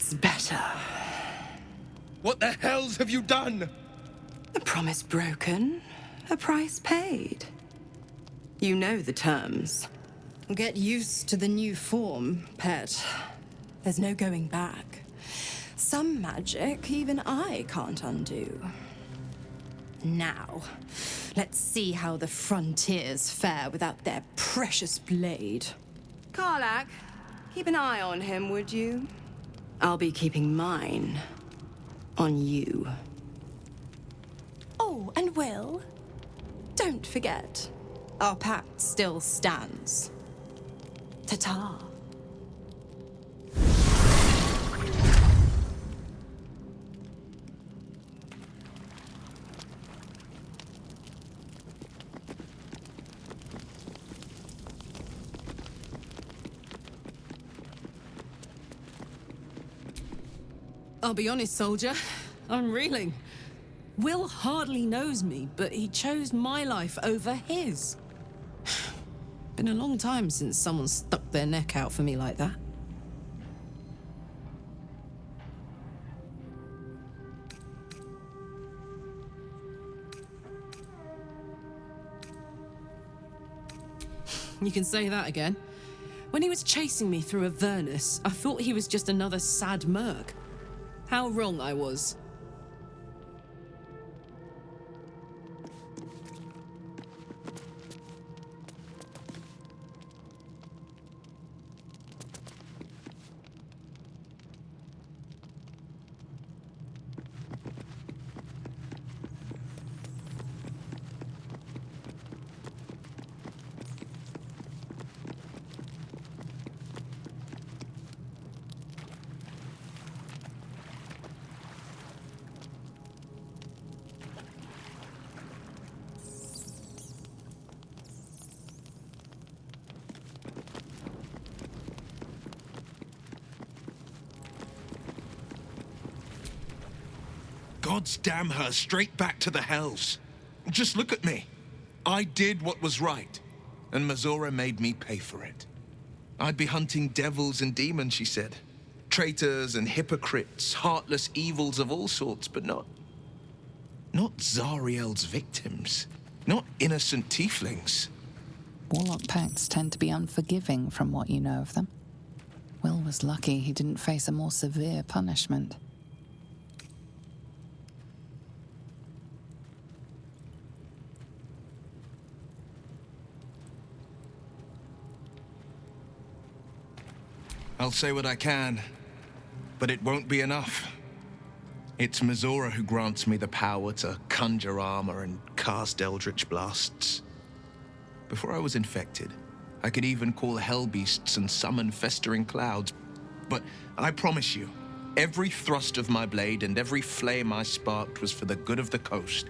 That's better. What the hells have you done? A promise broken, a price paid. You know the terms. Get used to the new form, pet. There's no going back. Some magic even I can't undo. Now, let's see how the frontiers fare without their precious blade. Karlach, keep an eye on him, would you? I'll be keeping mine on you. Oh, and Will, don't forget, our pact still stands. Ta-ta. I'll be honest, soldier. I'm reeling. Will hardly knows me, but he chose my life over his. Been a long time since someone stuck their neck out for me like that. You can say that again. When he was chasing me through Avernus, I thought he was just another sad merc. How wrong I was. Gods damn her, straight back to the hells. Just look at me. I did what was right, and Mazora made me pay for it. I'd be hunting devils and demons, she said. Traitors and hypocrites, heartless evils of all sorts, but not Zariel's victims. Not innocent tieflings. Warlock pacts tend to be unforgiving from what you know of them. Will was lucky he didn't face a more severe punishment. I'll say what I can, but it won't be enough. It's Mazora who grants me the power to conjure armor and cast eldritch blasts. Before I was infected, I could even call hell beasts and summon festering clouds. But I promise you, every thrust of my blade and every flame I sparked was for the good of the coast.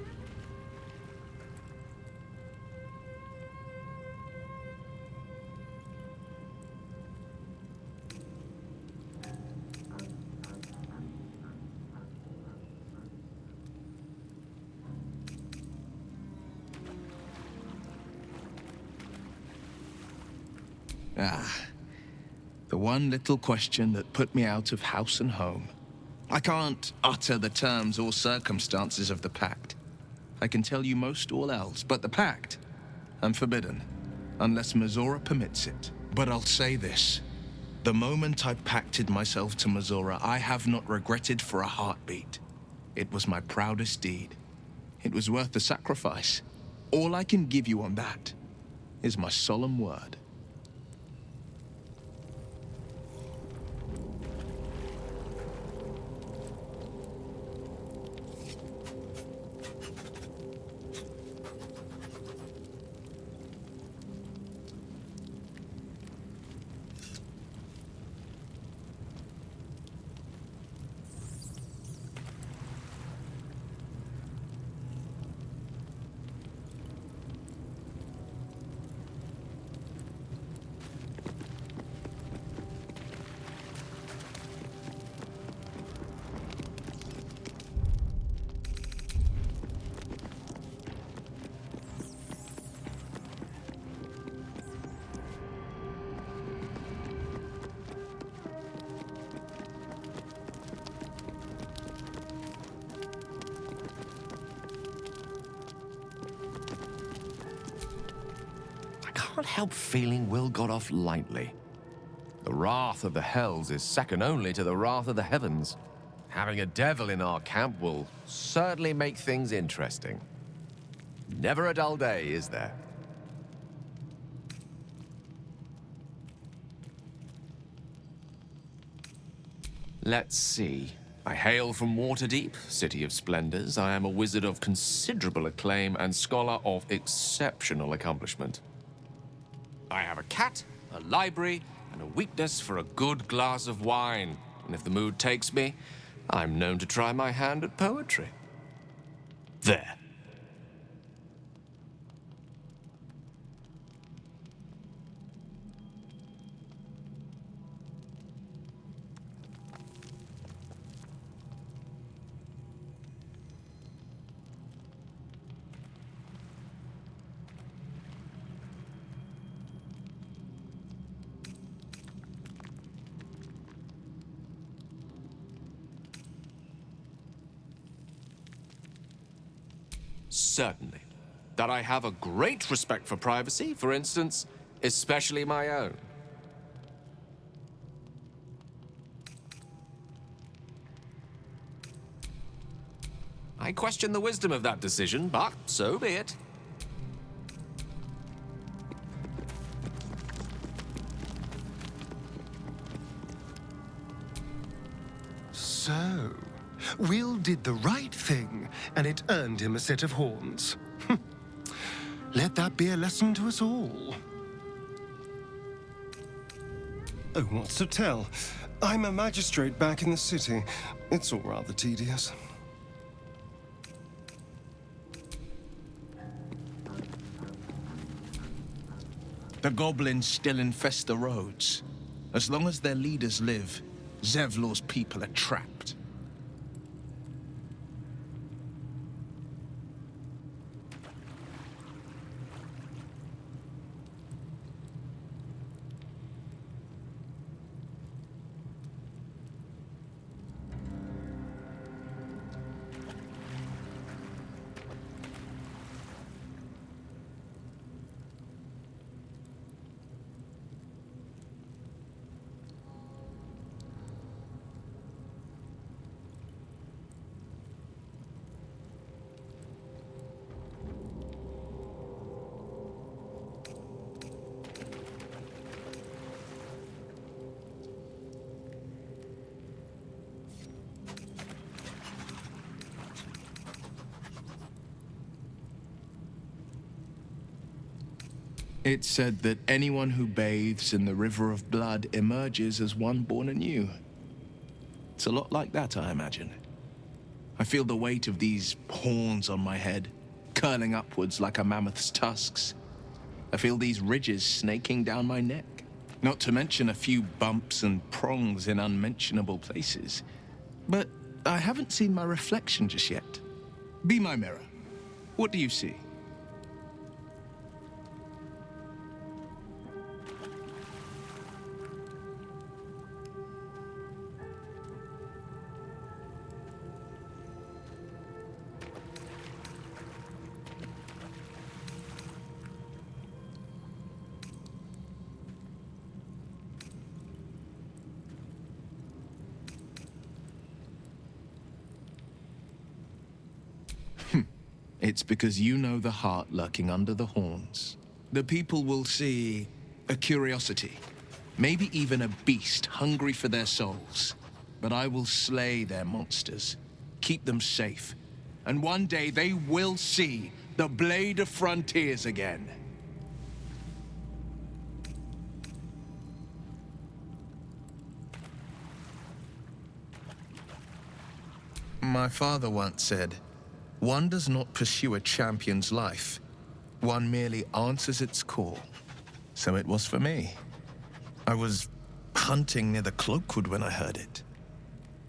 The one little question that put me out of house and home. I can't utter the terms or circumstances of the pact. I can tell you most all else, but the pact, I'm forbidden, unless Mazora permits it. But I'll say this. The moment I pacted myself to Mazora, I have not regretted for a heartbeat. It was my proudest deed. It was worth the sacrifice. All I can give you on that is my solemn word. cannot help feeling Will got off lightly. The wrath of the hells is second only to the wrath of the heavens. Having a devil in our camp will certainly make things interesting. Never a dull day, is there? Let's see. I hail from Waterdeep, city of splendors. I am a wizard of considerable acclaim and scholar of exceptional accomplishment. I have a cat, a library, and a weakness for a good glass of wine. And if the mood takes me, I'm known to try my hand at poetry. There. Certainly. That I have a great respect for privacy, for instance, especially my own. I question the wisdom of that decision, but so be it. So, Will did the right thing, and it earned him a set of horns. Let that be a lesson to us all. Oh, what's to tell? I'm a magistrate back in the city. It's all rather tedious. The goblins still infest the roads. As long as their leaders live, Zevlor's people are trapped. It's said that anyone who bathes in the river of blood emerges as one born anew. It's a lot like that, I imagine. I feel the weight of these horns on my head, curling upwards like a mammoth's tusks. I feel these ridges snaking down my neck. Not to mention a few bumps and prongs in unmentionable places. But I haven't seen my reflection just yet. Be my mirror. What do you see? It's because you know the heart lurking under the horns. The people will see a curiosity, maybe even a beast hungry for their souls. But I will slay their monsters, keep them safe, and one day they will see the Blade of Frontiers again. My father once said, "One does not pursue a champion's life. One merely answers its call." So it was for me. I was hunting near the Cloakwood when I heard it.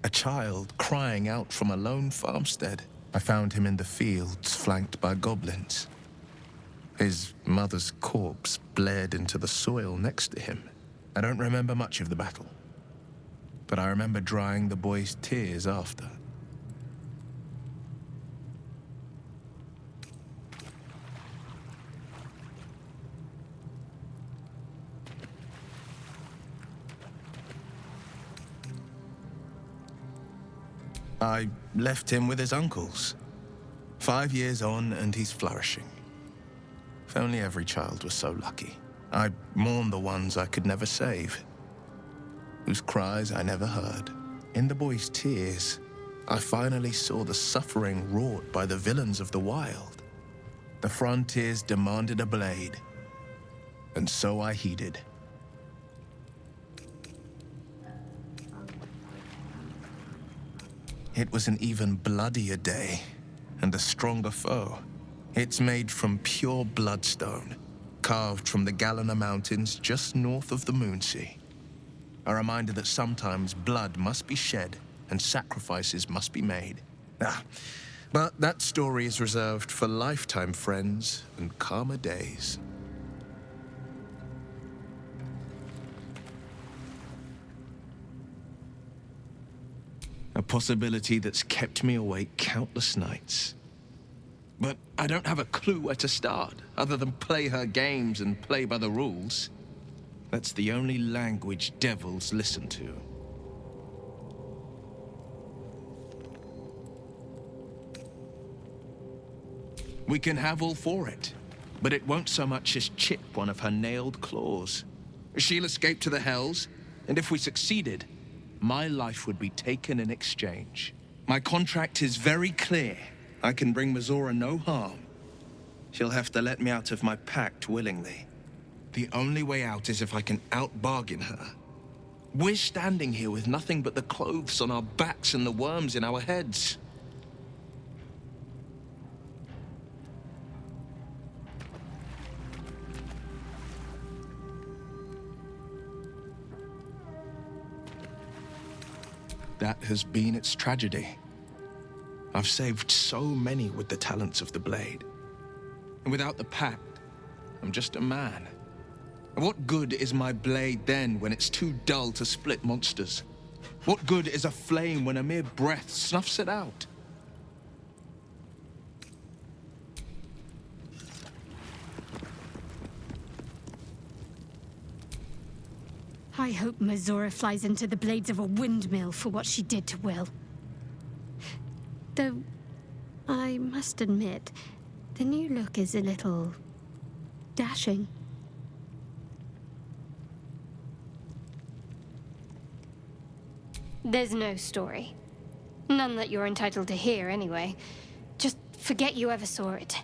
A child crying out from a lone farmstead. I found him in the fields, flanked by goblins. His mother's corpse bled into the soil next to him. I don't remember much of the battle, but I remember drying the boy's tears after. I left him with his uncles. 5 years on, and he's flourishing. If only every child was so lucky. I mourn the ones I could never save, whose cries I never heard. In the boy's tears, I finally saw the suffering wrought by the villains of the wild. The frontiers demanded a blade, and so I heeded. It was an even bloodier day, and a stronger foe. It's made from pure bloodstone, carved from the Galena Mountains just north of the Moonsea. A reminder that sometimes blood must be shed and sacrifices must be made. But that story is reserved for lifetime friends and calmer days. A possibility that's kept me awake countless nights. But I don't have a clue where to start, other than play her games and play by the rules. That's the only language devils listen to. We can have all for it, but it won't so much as chip one of her nailed claws. She'll escape to the Hells, and if we succeeded, my life would be taken in exchange. My contract is very clear. I can bring Mizora no harm. She'll have to let me out of my pact willingly. The only way out is if I can out-bargain her. We're standing here with nothing but the clothes on our backs and the worms in our heads. That has been its tragedy. I've saved so many with the talents of the blade. And without the pact, I'm just a man. And what good is my blade then when it's too dull to split monsters? What good is a flame when a mere breath snuffs it out? I hope Mizora flies into the blades of a windmill for what she did to Will. Though, I must admit, the new look is a little dashing. There's no story. None that you're entitled to hear, anyway. Just forget you ever saw it.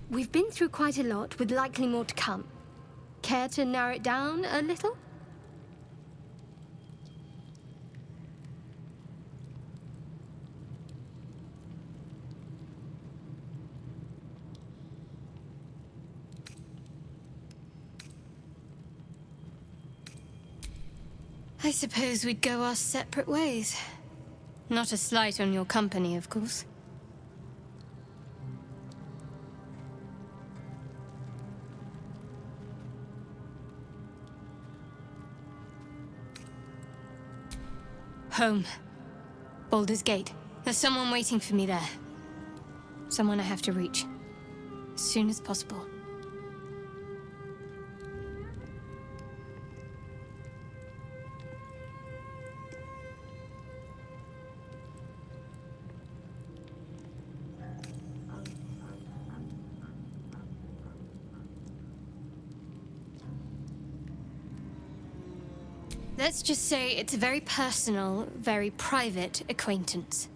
We've been through quite a lot, with likely more to come. Care to narrow it down a little? I suppose we'd go our separate ways. Not a slight on your company, of course. Home. Baldur's Gate. There's someone waiting for me there. Someone I have to reach. As soon as possible. Let's just say it's a very personal, very private acquaintance.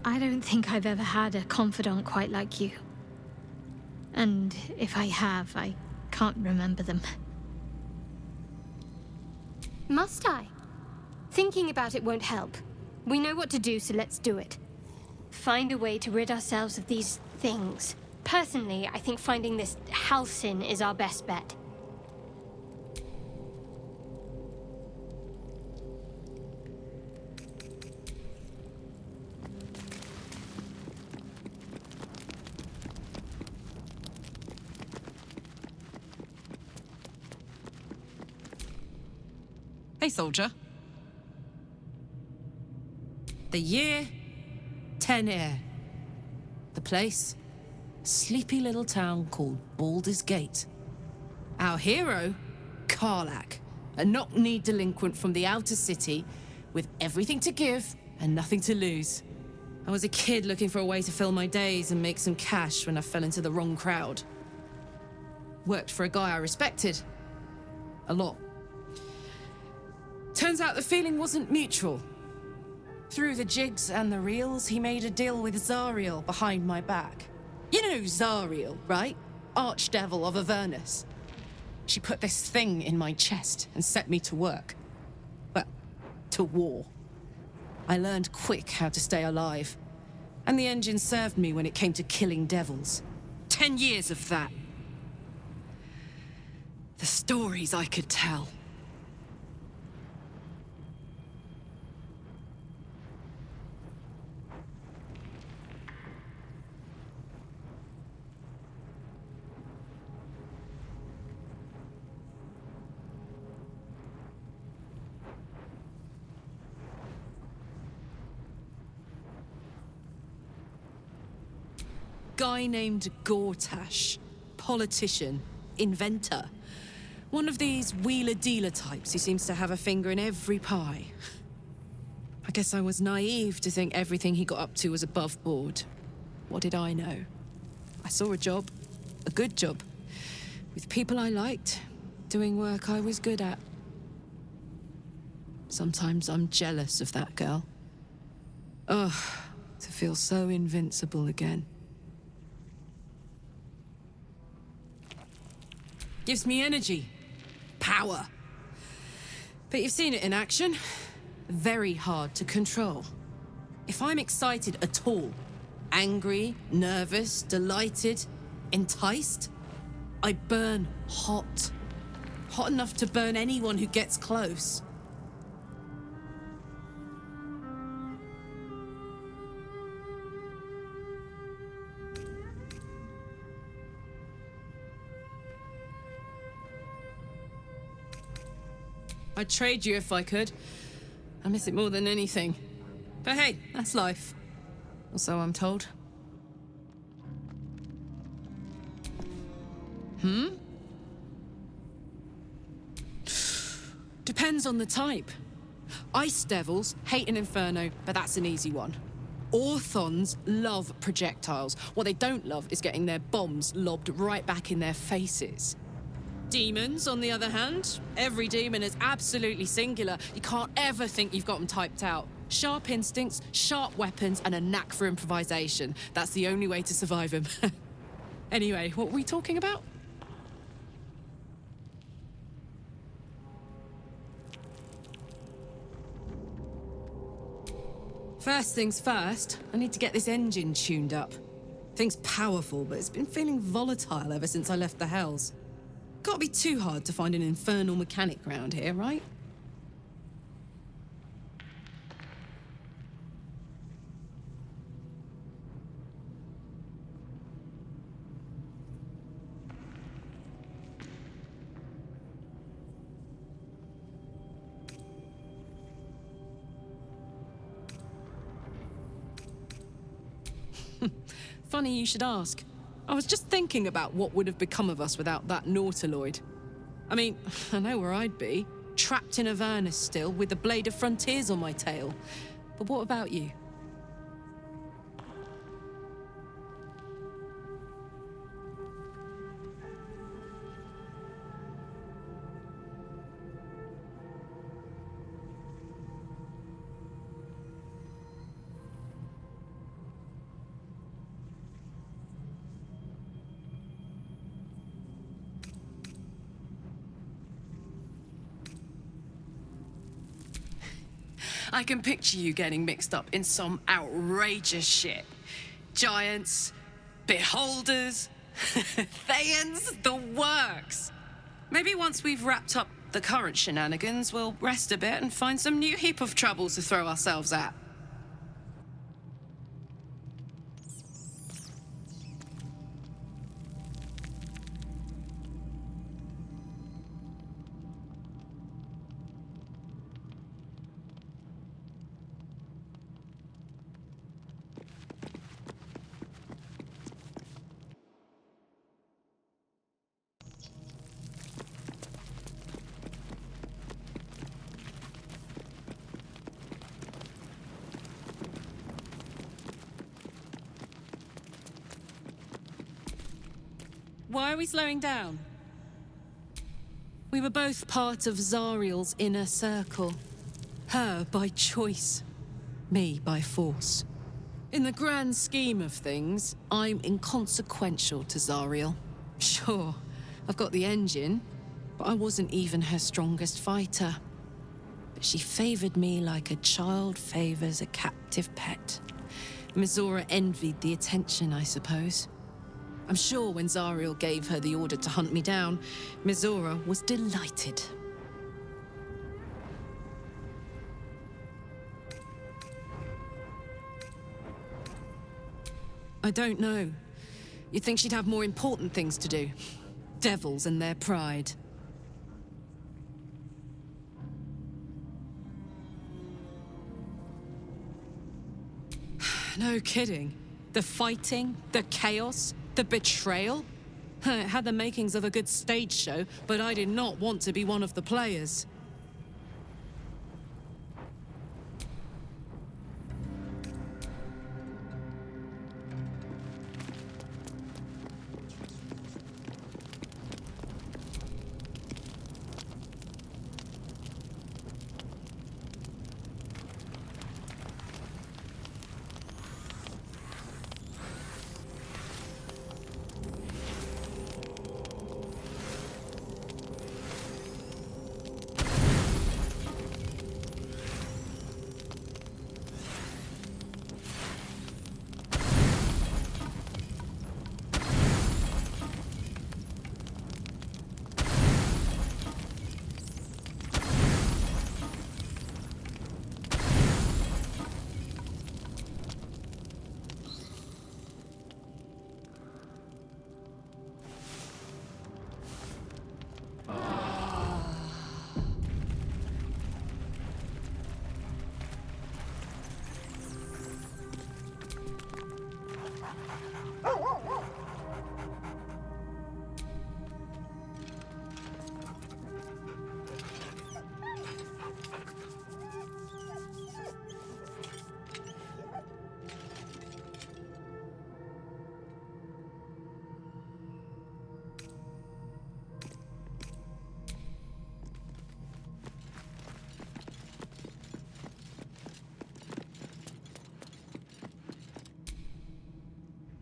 I don't think I've ever had a confidant quite like you. And if I have, I can't remember them. Must I? Thinking about it won't help. We know what to do, so let's do it. Find a way to rid ourselves of these things. Personally, I think finding this Halcyon is our best bet. Hey, soldier. The year, 10 Air. The place, a sleepy little town called Baldur's Gate. Our hero, Karlach, a knock-kneed delinquent from the outer city with everything to give and nothing to lose. I was a kid looking for a way to fill my days and make some cash when I fell into the wrong crowd. Worked for a guy I respected. A lot. Turns out the feeling wasn't mutual. Through the jigs and the reels, he made a deal with Zariel behind my back. You know Zariel, right? Archdevil of Avernus. She put this thing in my chest and set me to work. Well, to war. I learned quick how to stay alive. And the engine served me when it came to killing devils. 10 years of that. The stories I could tell. Guy named Gortash. Politician. Inventor. One of these wheeler-dealer types who seems to have a finger in every pie. I guess I was naive to think everything he got up to was above board. What did I know? I saw a job. A good job. With people I liked. Doing work I was good at. Sometimes I'm jealous of that girl. Ugh, to feel so invincible again. Gives me energy. Power. But you've seen it in action. Very hard to control. If I'm excited at all, angry, nervous, delighted, enticed, I burn hot. Hot enough to burn anyone who gets close. I'd trade you if I could. I miss it more than anything. But hey, that's life. Or so I'm told. Depends on the type. Ice devils hate an inferno, but that's an easy one. Orthons love projectiles. What they don't love is getting their bombs lobbed right back in their faces. Demons, on the other hand, every demon is absolutely singular. You can't ever think you've got them typed out. Sharp instincts, sharp weapons, and a knack for improvisation. That's the only way to survive them. Anyway, what were we talking about? First things first, I need to get this engine tuned up. Thing's powerful, but it's been feeling volatile ever since I left the Hells. Can't be too hard to find an infernal mechanic round here, right? Funny you should ask. I was just thinking about what would have become of us without that Nautiloid. I mean, I know where I'd be. Trapped in Avernus still, with the Blade of Frontiers on my tail. But what about you? I can picture you getting mixed up in some outrageous shit. Giants, beholders, Thayans, the works. Maybe once we've wrapped up the current shenanigans, we'll rest a bit and find some new heap of troubles to throw ourselves at. Why are we slowing down? We were both part of Zariel's inner circle. Her by choice, me by force. In the grand scheme of things, I'm inconsequential to Zariel. Sure, I've got the engine, but I wasn't even her strongest fighter. But she favored me like a child favors a captive pet. Mizora envied the attention, I suppose. I'm sure when Zariel gave her the order to hunt me down, Mizora was delighted. I don't know. You'd think she'd have more important things to do. Devils and their pride. No kidding. The fighting, the chaos, the betrayal. It had the makings of a good stage show, but I did not want to be one of the players.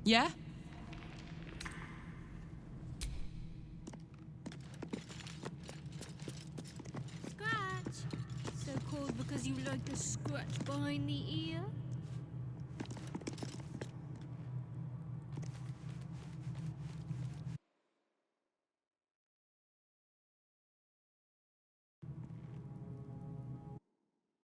Yeah? Scratch? So called because you like to scratch behind the ear?